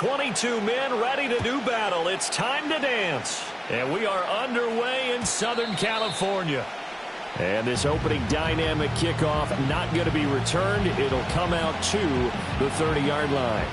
22 men ready to do battle. It's time to dance. And we are underway in Southern California. And this opening dynamic kickoff not going to be returned. It'll come out to the 30-yard line.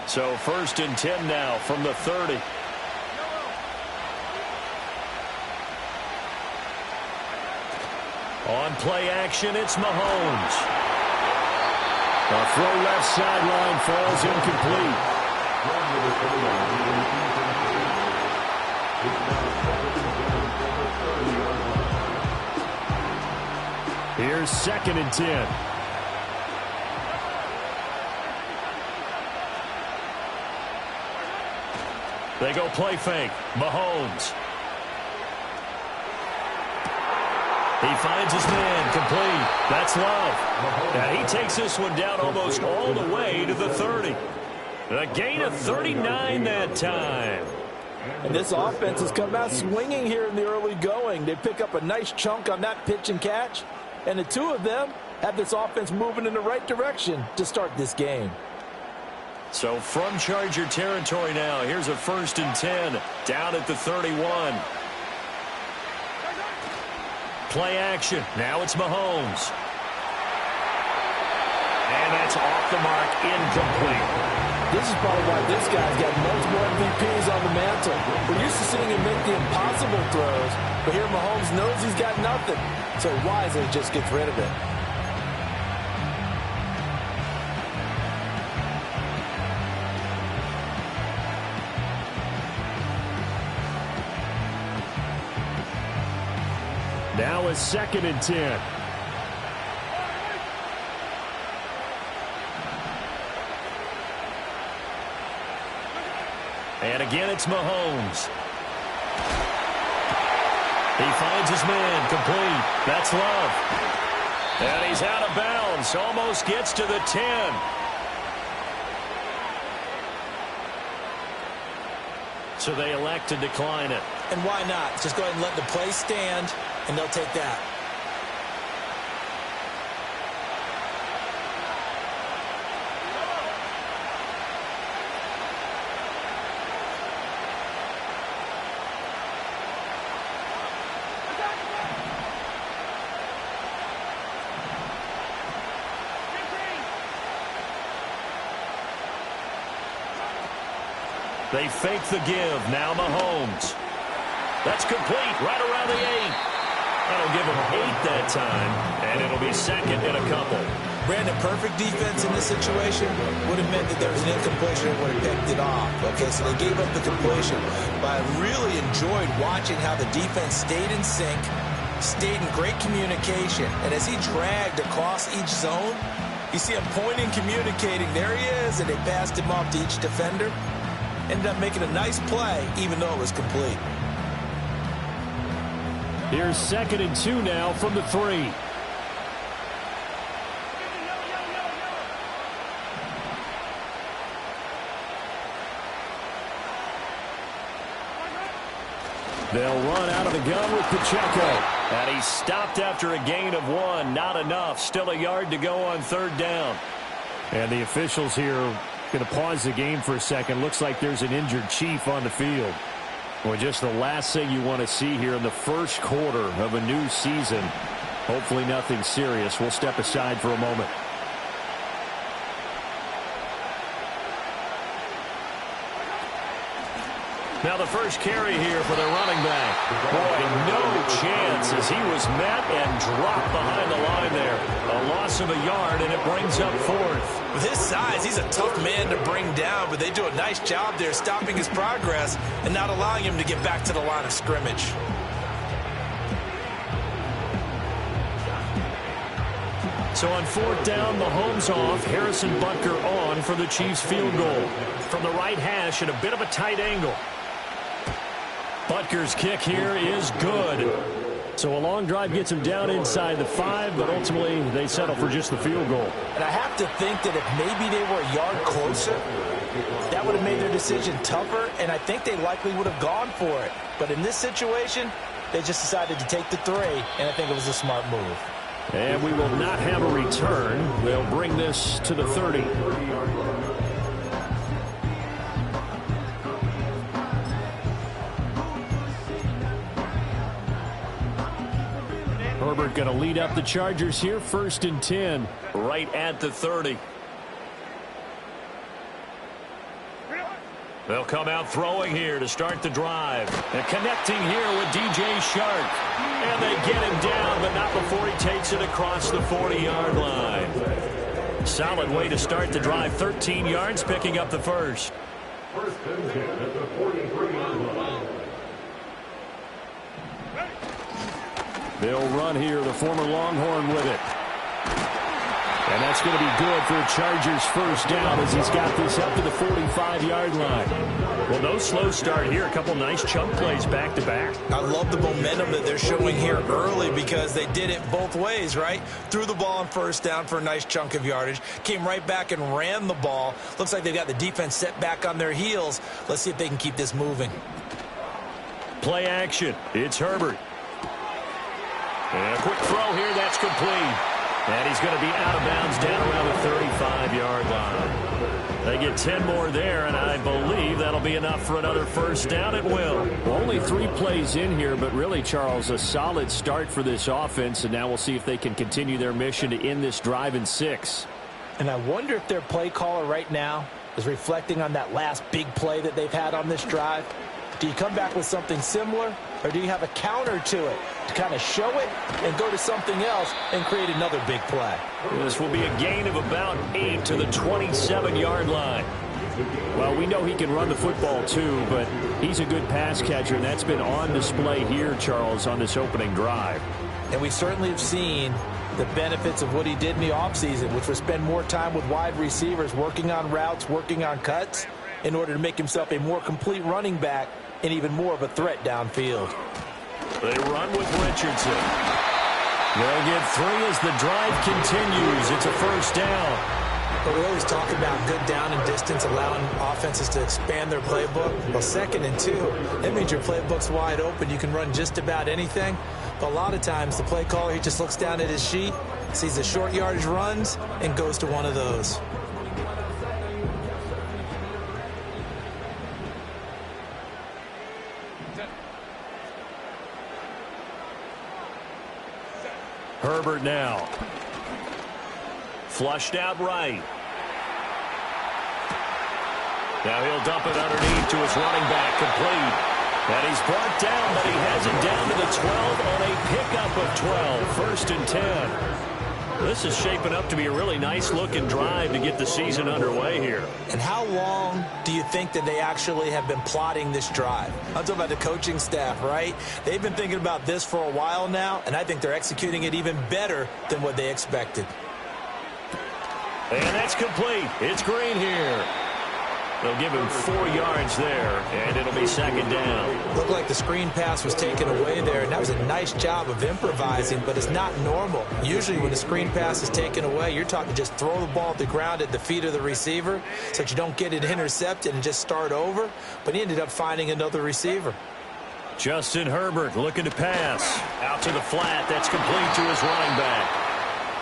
So 1st and 10 now from the 30. On play action, it's Mahomes. A throw left sideline falls incomplete. Here's 2nd and 10. They go play fake. Mahomes. He finds his man. Complete. That's Love. And he takes this one down almost all the way to the 30. A gain of 39 that time. And this offense has come out swinging here in the early going. They pick up a nice chunk on that pitch and catch. And the two of them have this offense moving in the right direction to start this game. So from Charger territory now, here's a 1st and 10 down at the 31. Play action. Now it's Mahomes. And that's off the mark, incomplete. This is probably why this guy's got multiple MVPs on the mantle. We're used to seeing him make the impossible throws, but here Mahomes knows he's got nothing, so wisely just gets rid of it. Now it's 2nd and 10. And again, it's Mahomes. He finds his man. Complete. That's Love. And he's out of bounds. Almost gets to the 10. So they elect to decline it. And why not? Just go ahead and let the play stand, and they'll take that. They fake the give. Now Mahomes. That's complete right around the 8. That'll give him 8 that time, and it'll be 2nd and a couple. Brandon, perfect defense in this situation would have meant that there was an incompletion and would have picked it off. Okay, so they gave up the completion. But I really enjoyed watching how the defense stayed in sync, stayed in great communication. And as he dragged across each zone, you see him pointing, communicating. There he is, and they passed him off to each defender. Ended up making a nice play, even though it was complete. Here's 2nd and 2 now from the 3. They'll run out of the gun with Pacheco. And he's stopped after a gain of 1. Not enough. Still a yard to go on 3rd down. And the officials here going to pause the game for a second. Looks like there's an injured Chief on the field. Well, just the last thing you want to see here in the first quarter of a new season. Hopefully nothing serious. We'll step aside for a moment. Now the first carry here for the running back. Boy, no chance as he was met and dropped behind the line there. A loss of a yard, and it brings up 4th. With his size, he's a tough man to bring down, but they do a nice job there stopping his progress and not allowing him to get back to the line of scrimmage. So on 4th down, Mahomes off, Harrison Butker on for the Chiefs field goal. From the right hash at a bit of a tight angle. Butker's kick here is good. So a long drive gets them down inside the 5, but ultimately they settle for just the field goal. And I have to think that if maybe they were a yard closer, that would have made their decision tougher, and I think they likely would have gone for it. But in this situation, they just decided to take the 3, and I think it was a smart move. And we will not have a return. They'll bring this to the 30. Herbert going to lead up the Chargers here, 1st and 10. Right at the 30. They'll come out throwing here to start the drive. And connecting here with DJ Shark. And they get him down, but not before he takes it across the 40-yard line. Solid way to start the drive. 13 yards, picking up the first. First and 10 at the 43-yard line. They'll run here, the former Longhorn with it. And that's going to be good for a Chargers first down as he's got this up to the 45-yard line. Well, no slow start here. A couple nice chunk plays back-to-back. I love the momentum that they're showing here early because they did it both ways, right? Threw the ball on first down for a nice chunk of yardage. Came right back and ran the ball. Looks like they've got the defense set back on their heels. Let's see if they can keep this moving. Play action. It's Herbert. And a quick throw here. That's complete. And he's going to be out of bounds down around the 35-yard line. They get 10 more there, and I believe that'll be enough for another first down. It will. Well, only 3 plays in here, but really, Charles, a solid start for this offense, and now we'll see if they can continue their mission to end this drive in 6. And I wonder if their play caller right now is reflecting on that last big play that they've had on this drive. Do you come back with something similar, or do you have a counter to it to kind of show it and go to something else and create another big play? This will be a gain of about 8 to the 27-yard line. Well, we know he can run the football too, but he's a good pass catcher, and that's been on display here, Charles, on this opening drive. And we certainly have seen the benefits of what he did in the offseason, which was spend more time with wide receivers, working on routes, working on cuts, in order to make himself a more complete running back and even more of a threat downfield. They run with Richardson. They'll get 3 as the drive continues. It's a first down. But we always talk about good down and distance, allowing offenses to expand their playbook. Well, 2nd and 2, that means your playbook's wide open. You can run just about anything. But a lot of times, the play caller, he just looks down at his sheet, sees the short yardage runs, and goes to one of those. Herbert now. Flushed out right. Now he'll dump it underneath to his running back, complete. And he's brought down, but he has it down to the 12 on a pickup of 12. 1st and 10. This is shaping up to be a really nice-looking drive to get the season underway here. And how long do you think that they actually have been plotting this drive? I'm talking about the coaching staff, right? They've been thinking about this for a while now, and I think they're executing it even better than what they expected. And that's complete. It's Green here. They'll give him 4 yards there, and it'll be 2nd down. Looked like the screen pass was taken away there, and that was a nice job of improvising, but it's not normal. Usually when the screen pass is taken away, you're talking just throw the ball at the ground at the feet of the receiver so that you don't get it intercepted and just start over, but he ended up finding another receiver. Justin Herbert looking to pass. Out to the flat. That's complete to his running back.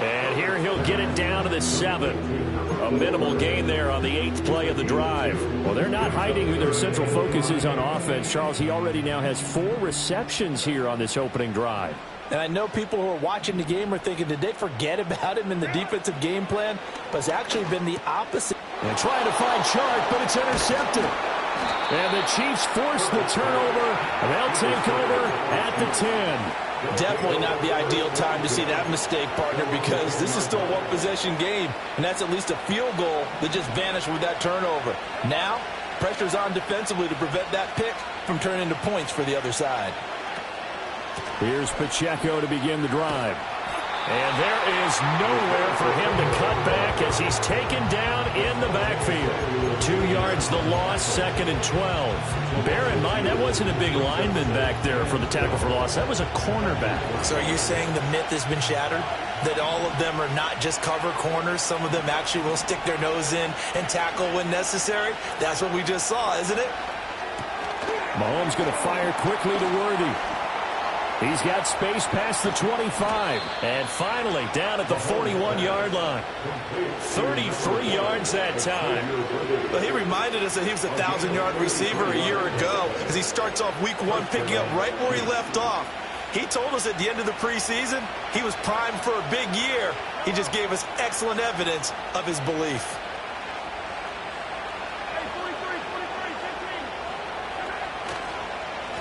And here he'll get it down to the 7. A minimal gain there on the 8th play of the drive. Well, they're not hiding who their central focus is on offense. Charles, he already now has 4 receptions here on this opening drive. And I know people who are watching the game are thinking, did they forget about him in the defensive game plan? But it's actually been the opposite. And trying to find Chark, but it's intercepted. And the Chiefs force the turnover. And they'll take over at the 10. Definitely not the ideal time to see that mistake, partner, because this is still a one-possession game, and that's at least a field goal that just vanished with that turnover. Now, pressure's on defensively to prevent that pick from turning into points for the other side. Here's Pacheco to begin the drive. And there is nowhere for him to cut back as he's taken down in the backfield. 2 yards the loss, 2nd and 12. Bear in mind, that wasn't a big lineman back there for the tackle for loss. That was a cornerback. So are you saying the myth has been shattered? That all of them are not just cover corners? Some of them actually will stick their nose in and tackle when necessary? That's what we just saw, isn't it? Mahomes going to fire quickly to Worthy. He's got space past the 25. And finally, down at the 41-yard line. 33 yards that time. Well, he reminded us that he was a 1,000-yard receiver a year ago as he starts off week 1 picking up right where he left off. He told us at the end of the preseason he was primed for a big year. He just gave us excellent evidence of his belief.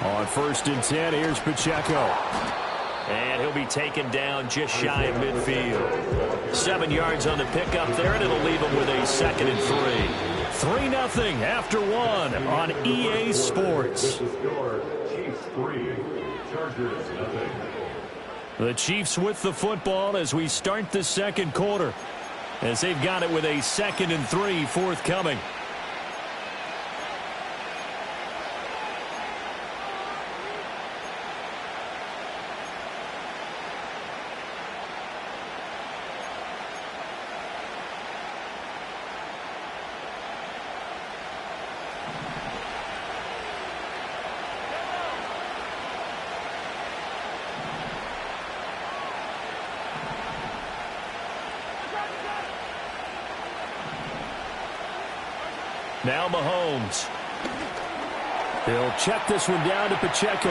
On 1st and 10, here's Pacheco. And he'll be taken down just shy of midfield. 7 yards on the pickup there, and it'll leave him with a 2nd and 3. 3-0 after 1 on EA Sports. Chiefs 3, Chargers 0. The Chiefs with the football as we start the second quarter, as they've got it with a 2nd and 3 forthcoming. Now Mahomes. He'll check this one down to Pacheco.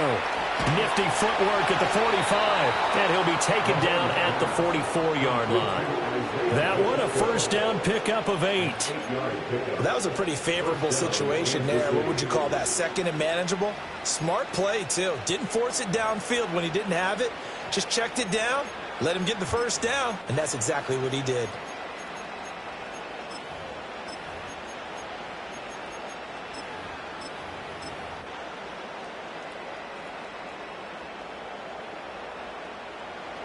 Nifty footwork at the 45. And he'll be taken down at the 44-yard line. That one, a first down pickup of 8. That was a pretty favorable situation there. What would you call that? 2nd and manageable? Smart play, too. Didn't force it downfield when he didn't have it. Just checked it down, let him get the first down, and that's exactly what he did.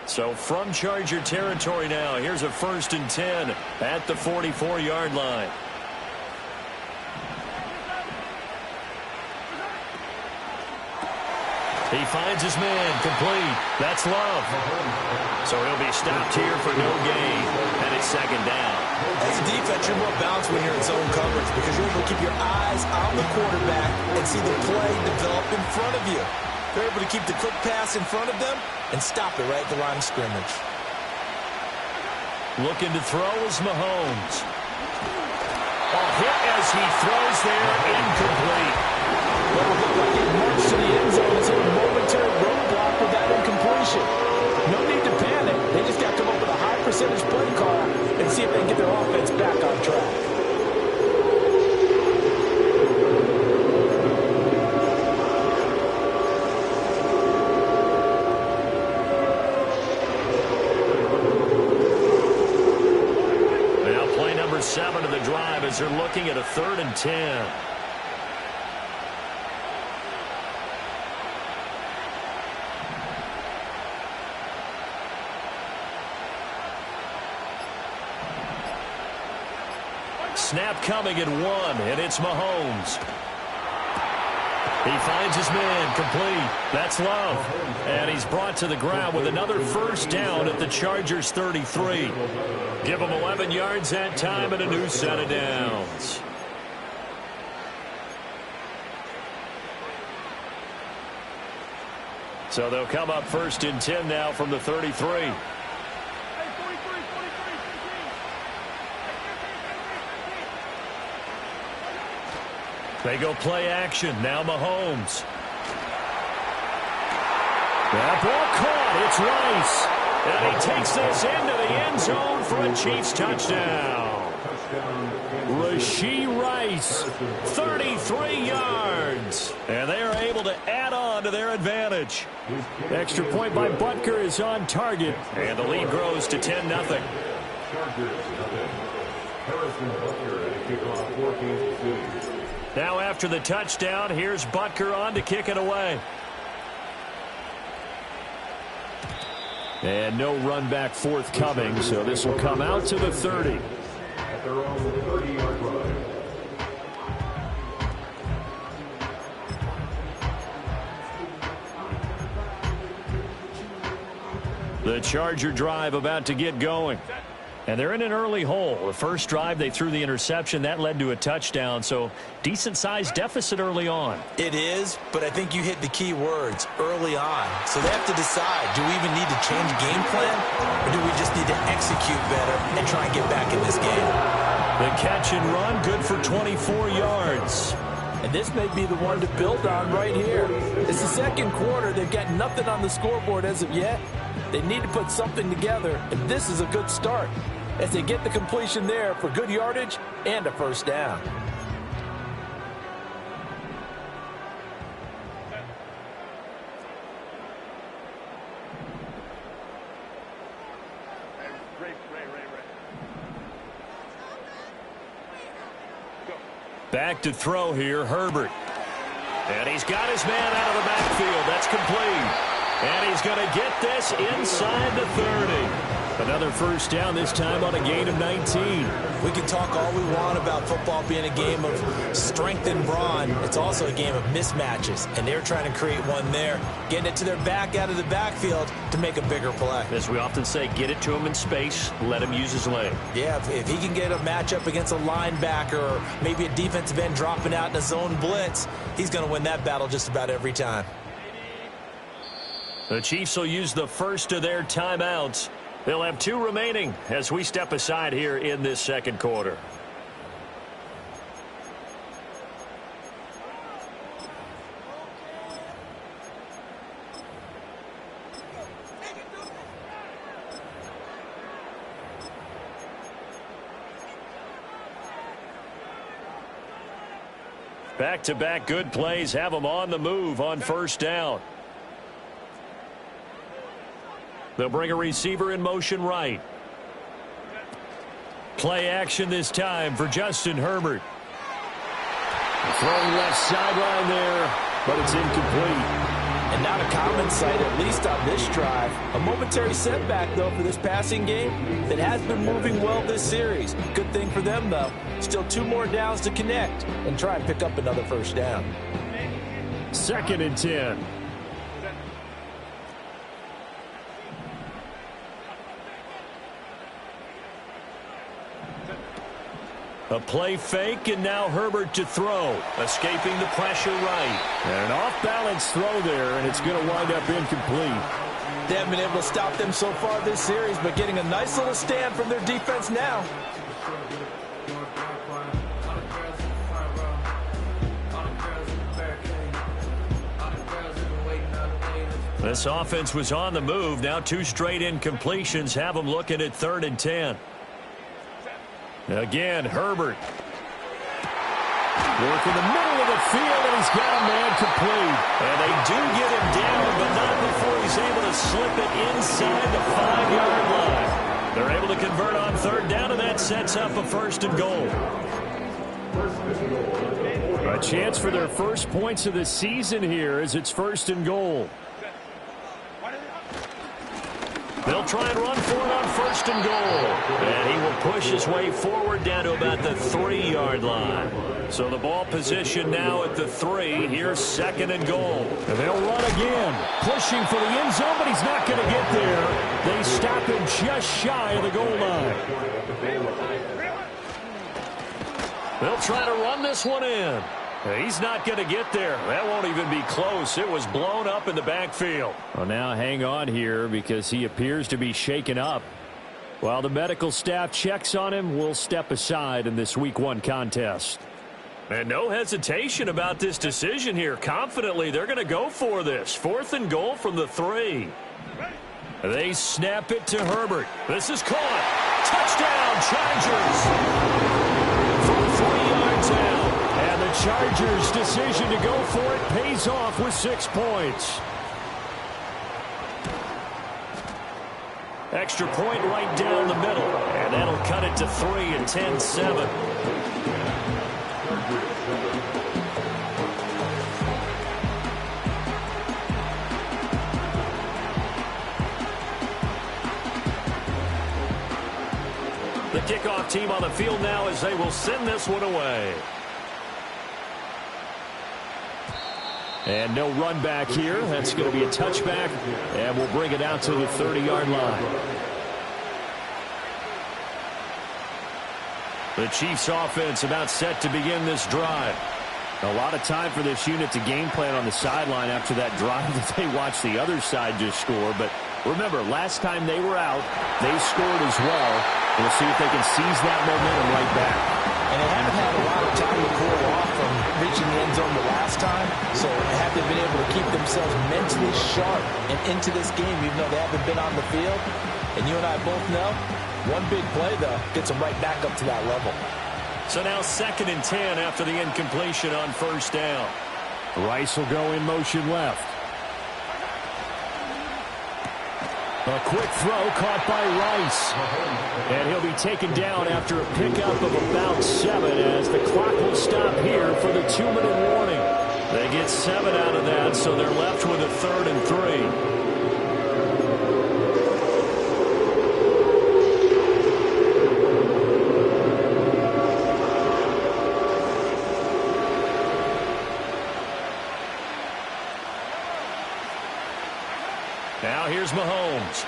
So from Charger territory now, here's a 1st and 10 at the 44-yard line. He finds his man, complete. That's Love. So he'll be stopped here for no gain, and it's 2nd down. As a defense, you're more balanced when you're in zone coverage because you're able to keep your eyes on the quarterback and see the play develop in front of you. They're able to keep the quick pass in front of them and stop it right at the line of scrimmage. Looking to throw is Mahomes. A hit as he throws there, incomplete. Well, it looked like he marched to the end zone as a momentary roadblock with that incompletion. No need to panic. They just got to come up with a high percentage play call and see if they can get their offense back on track. Now play number 7 of the drive as they're looking at a 3rd and 10. Snap coming at 1, and it's Mahomes. He finds his man, complete. That's Love. And he's brought to the ground with another first down at the Chargers' 33. Give him 11 yards that time and a new set of downs. So they'll come up 1st and 10 now from the 33. They go play action. Now Mahomes. That ball caught. It's Rice. And he takes this into the end zone for a Chiefs touchdown. Rashee Rice, 33 yards. And they are able to add on to their advantage. Extra point by Butker is on target. And the lead grows to 10-0. Chargers 0. Harrison Butker at a kickoff 14-2. Now after the touchdown, here's Butker on to kick it away. And no run back forthcoming, so this will come out to the 30. At their own 30-yard line. The Charger drive about to get going. And they're in an early hole. The first drive, they threw the interception. That led to a touchdown, so decent-sized deficit early on. It is, but I think you hit the key words, early on. So they have to decide, do we even need to change game plan, or do we just need to execute better and try and get back in this game? The catch and run, good for 24 yards. And this may be the one to build on right here. It's the second quarter. They've got nothing on the scoreboard as of yet. They need to put something together, and this is a good start as they get the completion there for good yardage and a first down. Back to throw here, Herbert. And he's got his man out of the backfield. That's complete. And he's going to get this inside the 30. Another first down, this time on a gain of 19. We can talk all we want about football being a game of strength and brawn. It's also a game of mismatches, and they're trying to create one there, getting it to their back out of the backfield to make a bigger play. As we often say, get it to him in space, let him use his leg. Yeah, if he can get a matchup against a linebacker or maybe a defensive end dropping out in a zone blitz, he's going to win that battle just about every time. The Chiefs will use the first of their timeouts. They'll have 2 remaining as we step aside here in this second quarter. Back-to-back good plays have them on the move on first down. They'll bring a receiver in motion right. Play action this time for Justin Herbert. Throwing left sideline there, but it's incomplete. And not a common sight, at least on this drive. A momentary setback, though, for this passing game that has been moving well this series. Good thing for them, though. Still 2 more downs to connect and try and pick up another first down. 2nd and 10. A play fake, and now Herbert to throw. Escaping the pressure right. And an off-balance throw there, and it's going to wind up incomplete. They haven't been able to stop them so far this series, but getting a nice little stand from their defense now. This offense was on the move. Now 2 straight incompletions have them looking at 3rd and 10. Again, Herbert. Work in the middle of the field, and he's got a man complete. And they do get him down, but not before he's able to slip it inside the 5-yard line. They're able to convert on 3rd down, and that sets up a 1st and goal. A chance for their first points of the season here as it's 1st and goal. They'll try and run for it on 1st and goal. And he will push his way forward down to about the 3-yard line. So the ball position now at the 3. Here's 2nd and goal. And they'll run again. Pushing for the end zone, but he's not going to get there. They stop him just shy of the goal line. They'll try to run this one in. He's not going to get there. That won't even be close. It was blown up in the backfield. Well, now hang on here because he appears to be shaken up. While the medical staff checks on him, we'll step aside in this Week 1 contest. And no hesitation about this decision here. Confidently, they're going to go for this. 4th and goal from the 3. They snap it to Herbert. This is caught. Touchdown, Chargers. From 3 yards out. And the Chargers' decision to go for it pays off with 6 points. Extra point right down the middle. And that'll cut it to 3 and 10-7. The kickoff team on the field now as they will send this one away. And no run back here. That's going to be a touchback, and we'll bring it out to the 30-yard line. The Chiefs offense about set to begin this drive. A lot of time for this unit to game plan on the sideline after that drive that they watched the other side just score. But remember, last time they were out, they scored as well. We'll see if they can seize that momentum right back. And they haven't had a lot of time to cool off from reaching the end zone the last time. So they haven't been able to keep themselves mentally sharp and into this game, even though they haven't been on the field. And you and I both know, one big play, though, gets them right back up to that level. So now 2nd and 10 after the incompletion on first down. Rice will go in motion left. A quick throw caught by Rice. And he'll be taken down after a pickup of about 7 as the clock will stop here for the 2-minute warning. They get 7 out of that, so they're left with a 3rd and 3. Now here's Mahomes.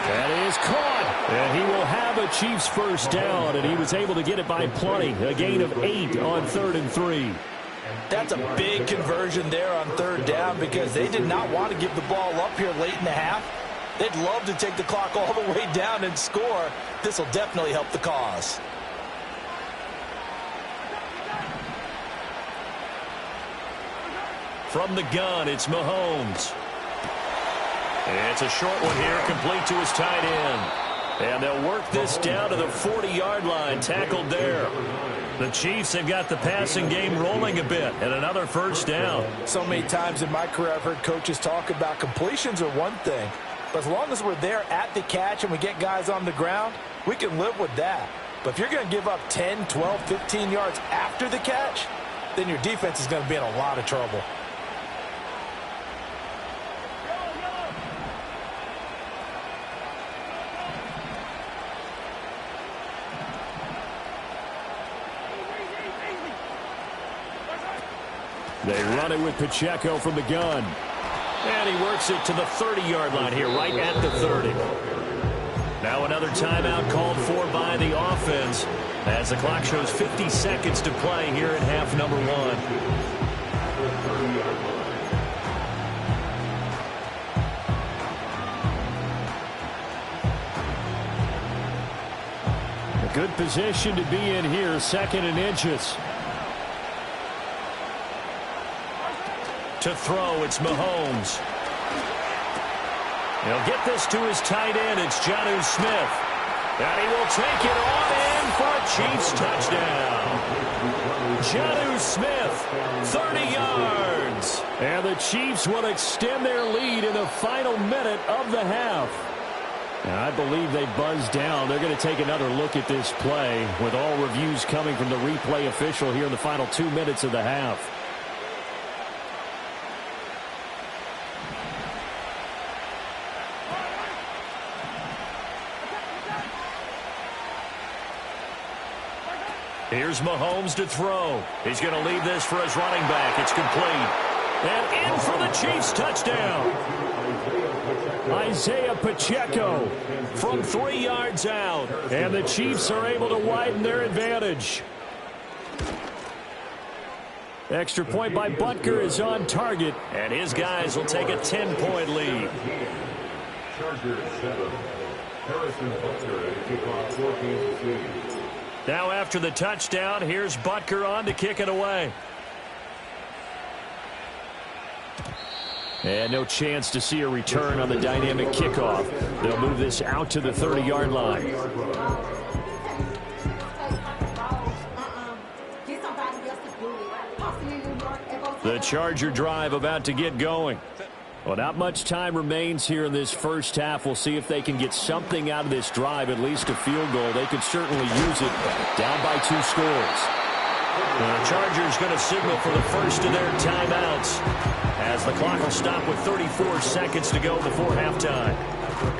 That is caught. And he will have a Chiefs first down, and he was able to get it by plenty. A gain of 8 on 3rd and 3. That's a big conversion there on 3rd down because they did not want to give the ball up here late in the half. They'd love to take the clock all the way down and score. This will definitely help the cause. From the gun, it's Mahomes. It's a short one here, complete to his tight end. And they'll work this down to the 40-yard line, tackled there. The Chiefs have got the passing game rolling a bit, and another first down. So many times in my career I've heard coaches talk about completions are one thing, but as long as we're there at the catch and we get guys on the ground, we can live with that. But if you're going to give up 10, 12, 15 yards after the catch, then your defense is going to be in a lot of trouble. They run it with Pacheco from the gun. And he works it to the 30-yard line here, right at the 30. Now another timeout called for by the offense as the clock shows 50 seconds to play here in half number 1. A good position to be in here, 2nd and inches. To throw, it's Mahomes. He'll get this to his tight end. It's Jonnu Smith. And he will take it on in for a Chiefs touchdown. Jonnu Smith, 30 yards. And the Chiefs will extend their lead in the final minute of the half. And I believe they buzzed down. They're going to take another look at this play with all reviews coming from the replay official here in the final 2 minutes of the half. Here's Mahomes to throw. He's going to leave this for his running back. It's complete. And in for the Chiefs touchdown. Isaiah Pacheco from 3 yards out. And the Chiefs are able to widen their advantage. Extra point by Butker is on target. And his guys will take a 10-point lead. Chargers 7. Harrison Butker to kick off for Kansas City. Now after the touchdown, here's Butker on to kick it away. And no chance to see a return on the dynamic kickoff. They'll move this out to the 30-yard line. The Charger drive about to get going. Well, not much time remains here in this first half. We'll see if they can get something out of this drive, at least a field goal. They could certainly use it. Down by 2 scores. The Chargers going to signal for the first of their timeouts as the clock will stop with 34 seconds to go before halftime.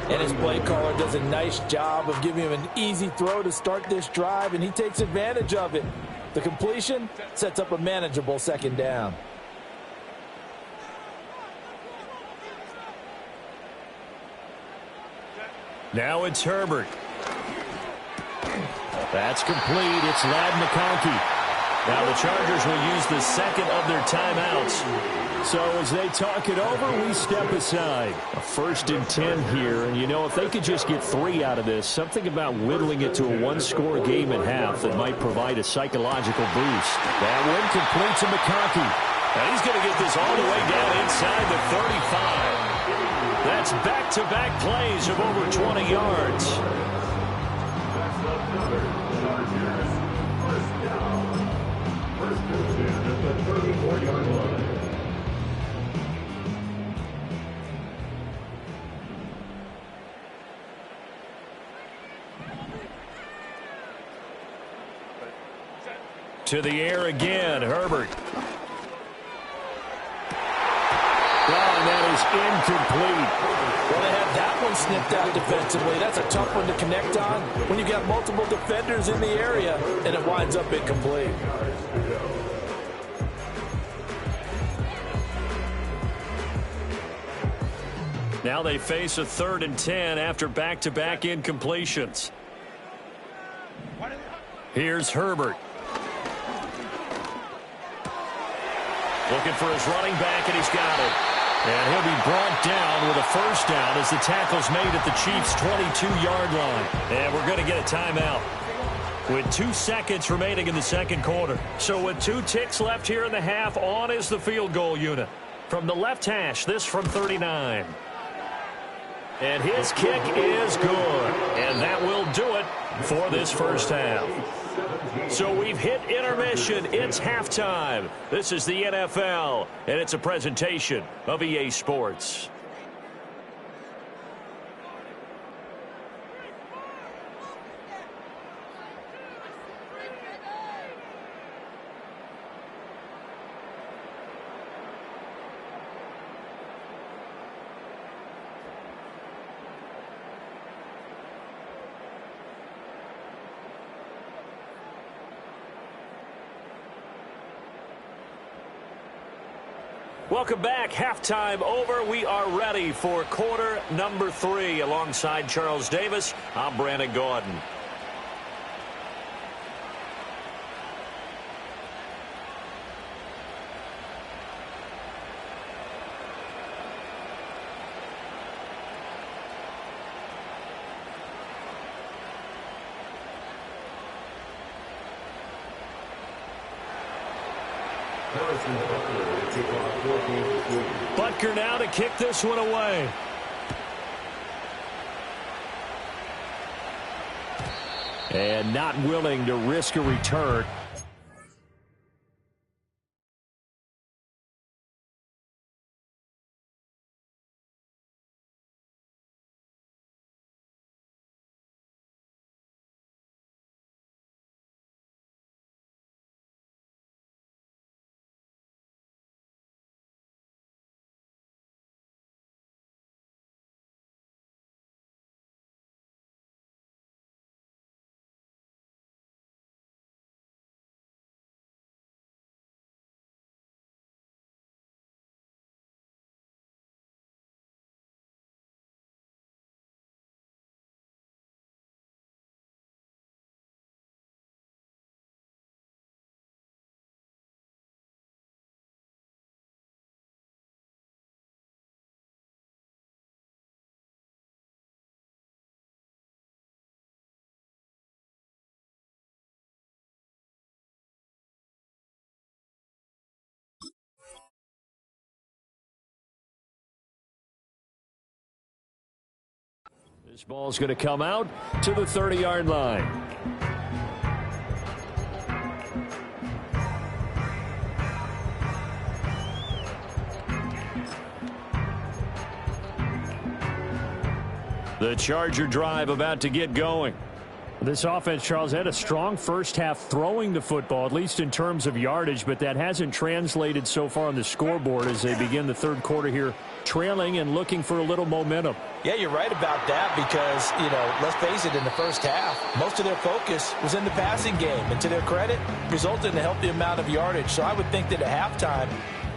And his play caller does a nice job of giving him an easy throw to start this drive, and he takes advantage of it. The completion sets up a manageable second down. Now it's Herbert. That's complete. It's Ladd McConkey. Now the Chargers will use the second of their timeouts. So as they talk it over, we step aside. A 1st and 10 here. And, you know, if they could just get 3 out of this, something about whittling it to a one-score game at half that might provide a psychological boost. That one complete to McConkey. And he's going to get this all the way down inside the 35. That's back-to-back plays of over 20 yards. To the air again, Herbert. And that is incomplete. Well, they had that one snipped out defensively. That's a tough one to connect on when you've got multiple defenders in the area, and it winds up incomplete. Now they face a 3rd and 10 after back-to-back incompletions. Here's Herbert. Looking for his running back, and he's got it. And he'll be brought down with a 1st down as the tackle's made at the Chiefs' 22-yard line. And we're going to get a timeout with 2 seconds remaining in the second quarter. So with 2 ticks left here in the half, on is the field goal unit. From the left hash, this from 39. And his kick is good. And that will do it for this first half. So we've hit intermission. It's halftime. This is the NFL, and it's a presentation of EA Sports. Welcome back. Halftime over. We are ready for quarter number 3. Alongside Charles Davis, I'm Brandon Gordon. Butker now to kick this one away. And not willing to risk a return. This ball's going to come out to the 30-yard line. The Charger drive about to get going. This offense, Charles, had a strong first half throwing the football, at least in terms of yardage, but that hasn't translated so far on the scoreboard as they begin the third quarter here trailing and looking for a little momentum. Yeah, you're right about that because, let's face it, in the first half, most of their focus was in the passing game. And to their credit, resulted in a healthy amount of yardage. So I would think that at halftime,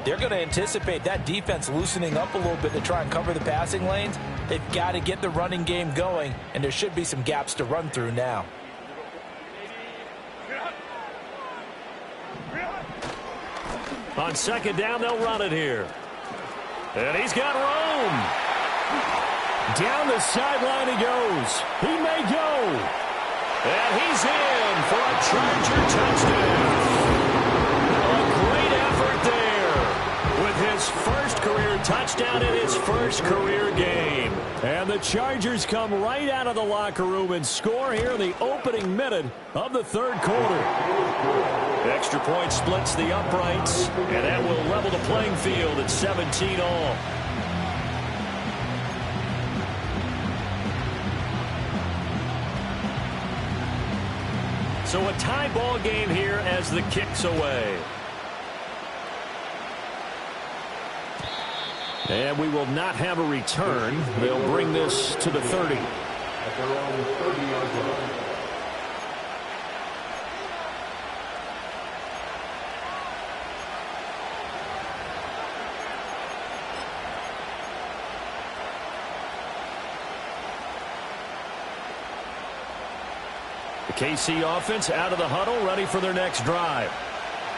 they're going to anticipate that defense loosening up a little bit to try and cover the passing lanes. They've got to get the running game going, and there should be some gaps to run through now. On second down, they'll run it here. And he's got room. Down the sideline he goes. He may go. And he's in for a Charger touchdown. A great effort there with his first career touchdown in his first career game. And the Chargers come right out of the locker room and score here in the opening minute of the third quarter. Extra point splits the uprights, and that will level the playing field at 17 all. So a tie ball game here as the kick's away. And we will not have a return. They'll bring this to the 30. At their own 30-yard line. The KC offense out of the huddle, ready for their next drive.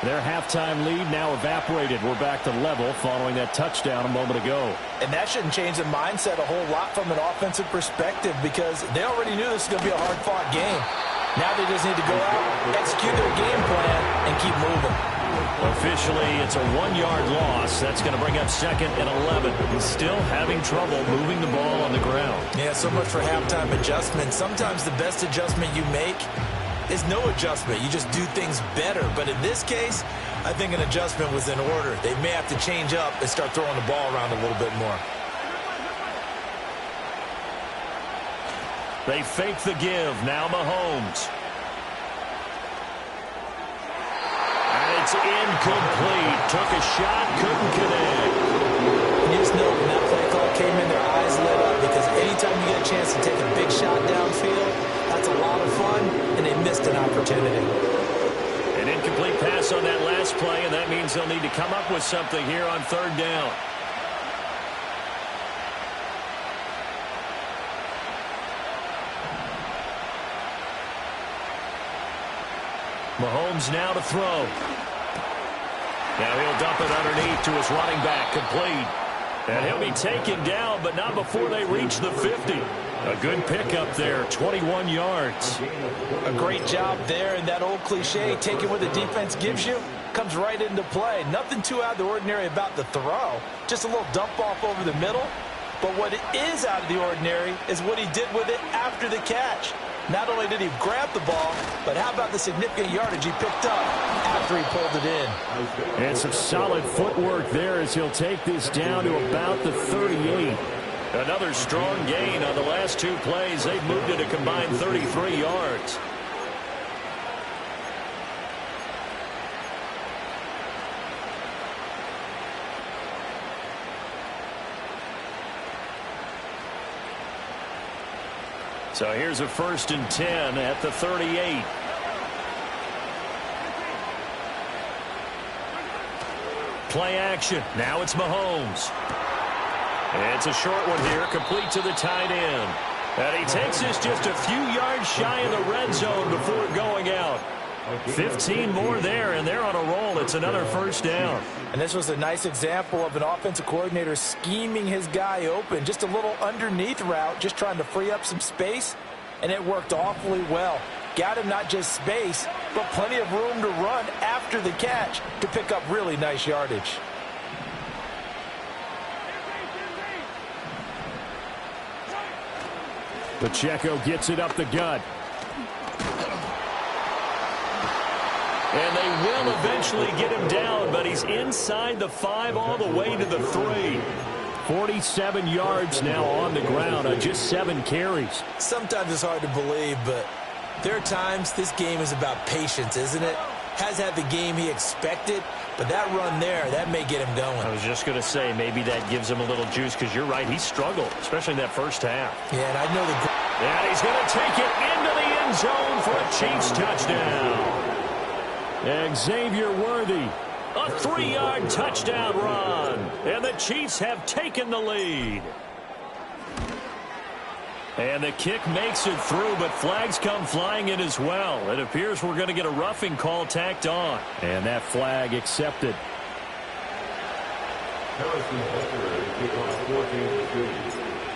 Their halftime lead now evaporated. We're back to level following that touchdown a moment ago. And that shouldn't change the mindset a whole lot from an offensive perspective because they already knew this was going to be a hard-fought game. Now they just need to go out, execute their game plan, and keep moving. Officially, it's a 1-yard loss. That's going to bring up second and 11. He's still having trouble moving the ball on the ground. Yeah, so much for halftime adjustment. Sometimes the best adjustment you make is no adjustment. You just do things better. But in this case, I think an adjustment was in order. They may have to change up and start throwing the ball around a little bit more. They fake the give. Now Mahomes. And it's incomplete. Took a shot, couldn't connect. You just know when that play call came in, their eyes lit up because anytime you get a chance to take a big shot downfield, that's a lot of fun, and they missed an opportunity. An incomplete pass on that last play, and that means they'll need to come up with something here on third down. Mahomes now to throw. Now he'll dump it underneath to his running back, complete. And he'll be taken down, but not before they reach the 50. A good pickup there, 21 yards. A great job there, and that old cliche, taking what the defense gives you, comes right into play. Nothing too out of the ordinary about the throw. Just a little dump off over the middle. But what is out of the ordinary is what he did with it after the catch. Not only did he grab the ball, but how about the significant yardage he picked up after he pulled it in. And some solid footwork there as he'll take this down to about the 38. Another strong gain on the last two plays. They've moved it a combined 33 yards. So here's a 1st and 10 at the 38. Play action. Now it's Mahomes. It's a short one here, complete to the tight end. And he takes this just a few yards shy of the red zone before going out. 15 more there, and they're on a roll. It's another first down. And this was a nice example of an offensive coordinator scheming his guy open. Just a little underneath route, just trying to free up some space, and it worked awfully well. Got him not just space, but plenty of room to run after the catch to pick up really nice yardage. Pacheco gets it up the gut. And they will eventually get him down, but he's inside the 5 all the way to the 3. 47 yards now on the ground on just 7 carries. Sometimes it's hard to believe, but There are times this game is about patience, isn't it? Has had the game he expected, but that run there, that may get him going. I was just going to say, maybe that gives him a little juice, because you're right, he struggled, especially in that first half. Yeah, and I know the... And he's going to take it into the end zone for a Chiefs touchdown. Xavier Worthy, a 3-yard touchdown run. And the Chiefs have taken the lead. And the kick makes it through, but flags come flying in as well. It appears we're going to get a roughing call tacked on. And that flag accepted.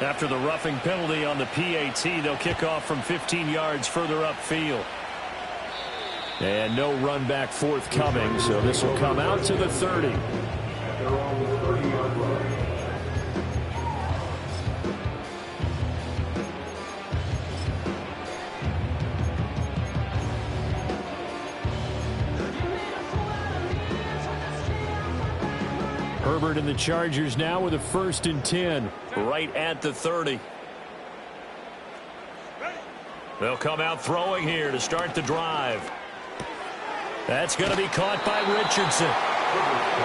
After the roughing penalty on the PAT, they'll kick off from 15 yards further upfield. And no run back forthcoming, so this will come out to the 30. They're on the 30-yard line. Herbert and the Chargers now with a 1st and 10. Right at the 30. They'll come out throwing here to start the drive. That's going to be caught by Richardson.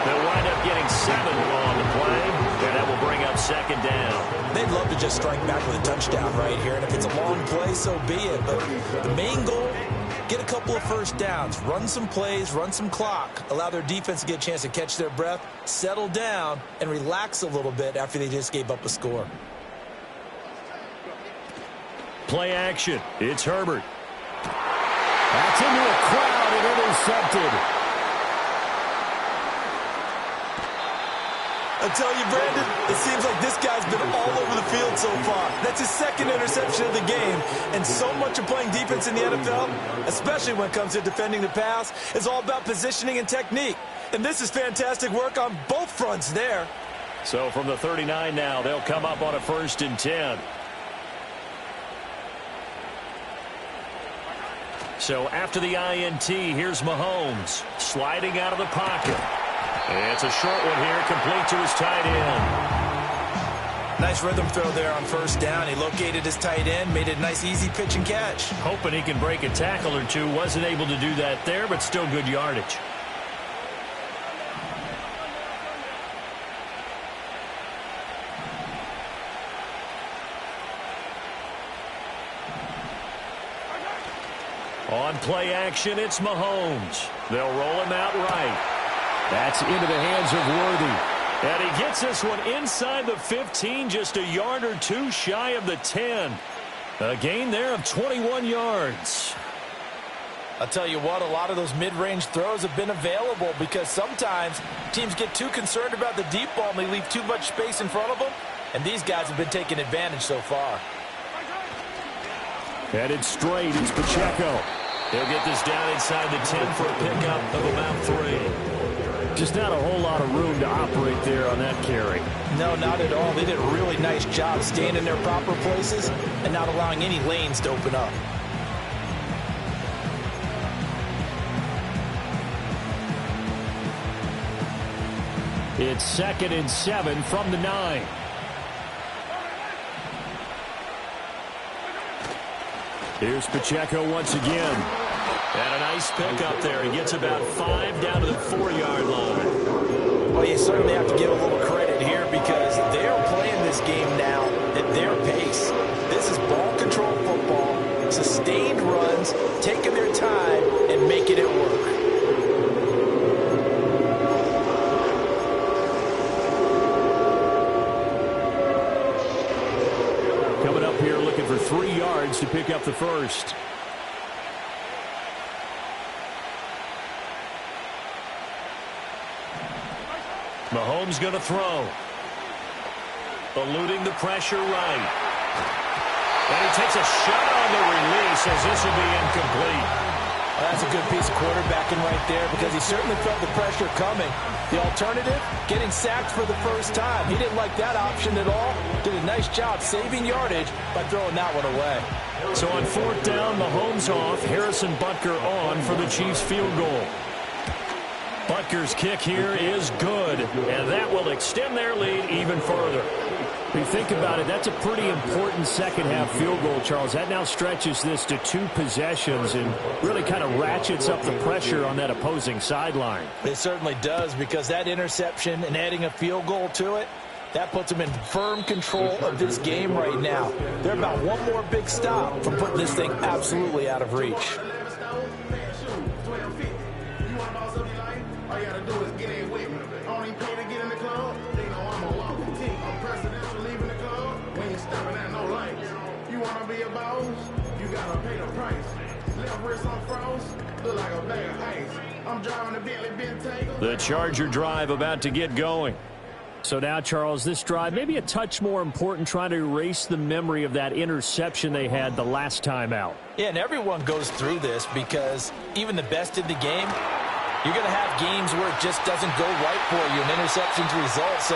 They'll wind up getting 7 on the play, and that will bring up 2nd down. They'd love to just strike back with a touchdown right here, and if it's a long play, so be it. But the main goal, get a couple of first downs, run some plays, run some clock, allow their defense to get a chance to catch their breath, settle down, and relax a little bit after they just gave up a score. Play action. It's Herbert. That's into a crowd and intercepted. I tell you, Brandon, it seems like this guy's been all over the field so far. That's his 2nd interception of the game. And so much of playing defense in the NFL, especially when it comes to defending the pass, is all about positioning and technique. And this is fantastic work on both fronts there. So from the 39 now, they'll come up on a 1st and 10. So after the INT, here's Mahomes sliding out of the pocket. It's a short one here, complete to his tight end. Nice rhythm throw there on 1st down. He located his tight end, made it a nice easy pitch and catch. Hoping he can break a tackle or two. Wasn't able to do that there, but still good yardage. On play action, it's Mahomes. They'll roll him out right. That's into the hands of Worthy. And he gets this one inside the 15, just a yard or 2 shy of the 10. A gain there of 21 yards. I'll tell you what, a lot of those mid-range throws have been available because sometimes teams get too concerned about the deep ball and they leave too much space in front of them. And these guys have been taking advantage so far. Headed straight, it's Pacheco. He'll get this down inside the 10 for a pickup of about 3. Just not a whole lot of room to operate there on that carry. No, not at all. They did a really nice job staying in their proper places and not allowing any lanes to open up. It's 2nd and 7 from the 9. Here's Pacheco once again. And a nice pickup there. He gets about 5 down to the 4-yard line. Well, you certainly have to give a little credit here because they're playing this game now at their pace. This is ball control football, sustained runs, taking their time and making it work. Coming up here looking for 3 yards to pick up the 1st. Mahomes going to throw. Eluding the pressure right. And he takes a shot on the release as this will be incomplete. Well, that's a good piece of quarterbacking right there because he certainly felt the pressure coming. The alternative, getting sacked for the first time. He didn't like that option at all. Did a nice job saving yardage by throwing that one away. So on 4th down, Mahomes off. Harrison Butker on for the Chiefs field goal. Butker's kick here is good, and that will extend their lead even further. If you think about it, that's a pretty important second-half field goal, Charles. That now stretches this to 2 possessions and really kind of ratchets up the pressure on that opposing sideline. It certainly does, because that interception and adding a field goal to it, that puts them in firm control of this game right now. They're about one more big stop from putting this thing absolutely out of reach. The Charger drive about to get going. So now, Charles, this drive maybe a touch more important, trying to erase the memory of that interception they had the last time out. Yeah, and everyone goes through this, because even the best in the game, you're going to have games where it just doesn't go right for you, and interceptions result. So,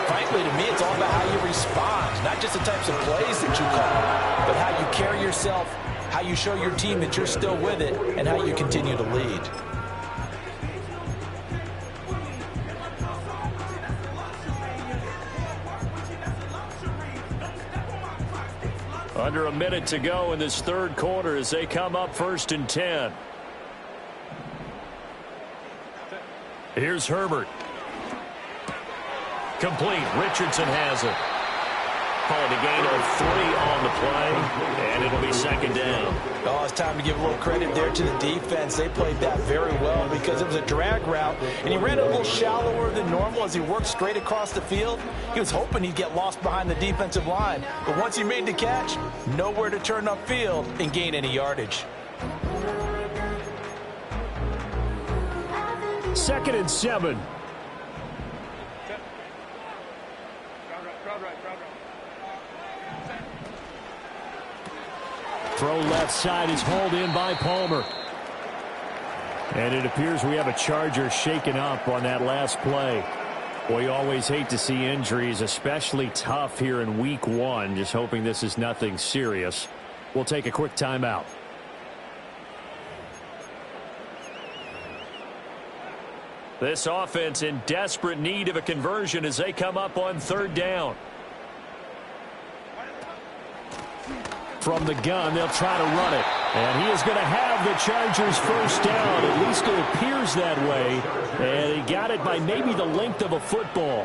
frankly, to me, it's all about how you respond, not just the types of plays that you call, but how you carry yourself, how you show your team that you're still with it, and how you continue to lead. Under a minute to go in this third quarter as they come up 1st and 10. Here's Herbert. Complete. Richardson has it. Calling a gain of 3 on the play, and it'll be 2nd down. Oh, it's time to give a little credit there to the defense. They played that very well, because it was a drag route, and he ran it a little shallower than normal as he worked straight across the field. He was hoping he'd get lost behind the defensive line, but once he made the catch, nowhere to turn upfield and gain any yardage. 2nd and 7. Throw left side is hauled in by Palmer. And it appears we have a Charger shaken up on that last play. Well, you always hate to see injuries, especially tough here in week 1. Just hoping this is nothing serious. We'll take a quick timeout. This offense in desperate need of a conversion as they come up on 3rd down. From the gun, they'll try to run it. And he is going to have the Chargers 1st down. At least it appears that way. And he got it by maybe the length of a football.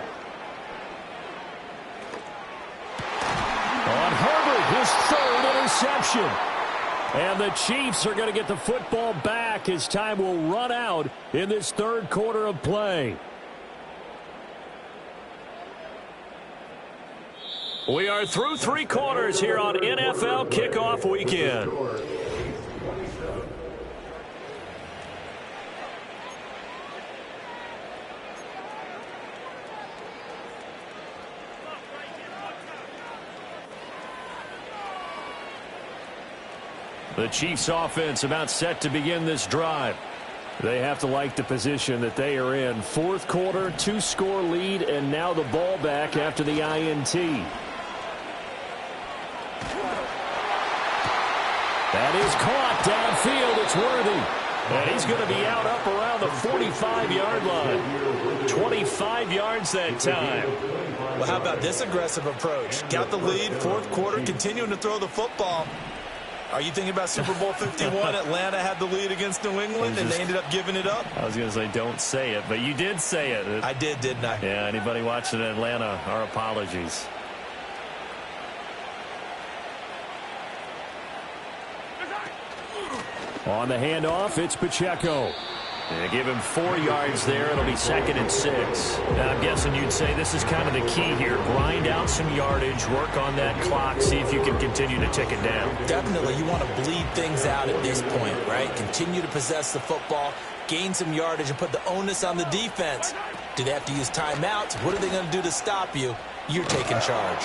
On Herbert, his 3rd interception. And the Chiefs are going to get the football back as time will run out in this third quarter of play. We are through 3 quarters here on NFL Kickoff Weekend. The Chiefs offense about set to begin this drive. They have to like the position that they are in. 4th quarter, 2-score lead, and now the ball back after the INT. That is caught downfield. It's Worthy. And he's going to be out up around the 45-yard line. 25 yards that time. Well, how about this aggressive approach? Got the lead, 4th quarter, continuing to throw the football. Are you thinking about Super Bowl 51? Atlanta had the lead against New England, and they ended up giving it up? I was going to say don't say it, but you did say it. I did, didn't I? Yeah, anybody watching Atlanta, our apologies. On the handoff, it's Pacheco. They give him 4 yards there. It'll be 2nd and 6. Now, I'm guessing you'd say this is kind of the key here. Grind out some yardage, work on that clock, see if you can continue to tick it down. Definitely, you want to bleed things out at this point, right? Continue to possess the football, gain some yardage, and put the onus on the defense. Do they have to use timeouts? What are they going to do to stop you? You're taking charge.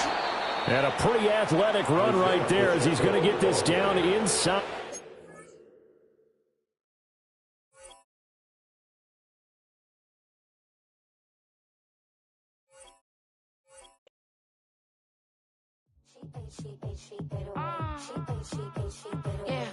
And a pretty athletic run right there as he's going to get this down inside. Yeah.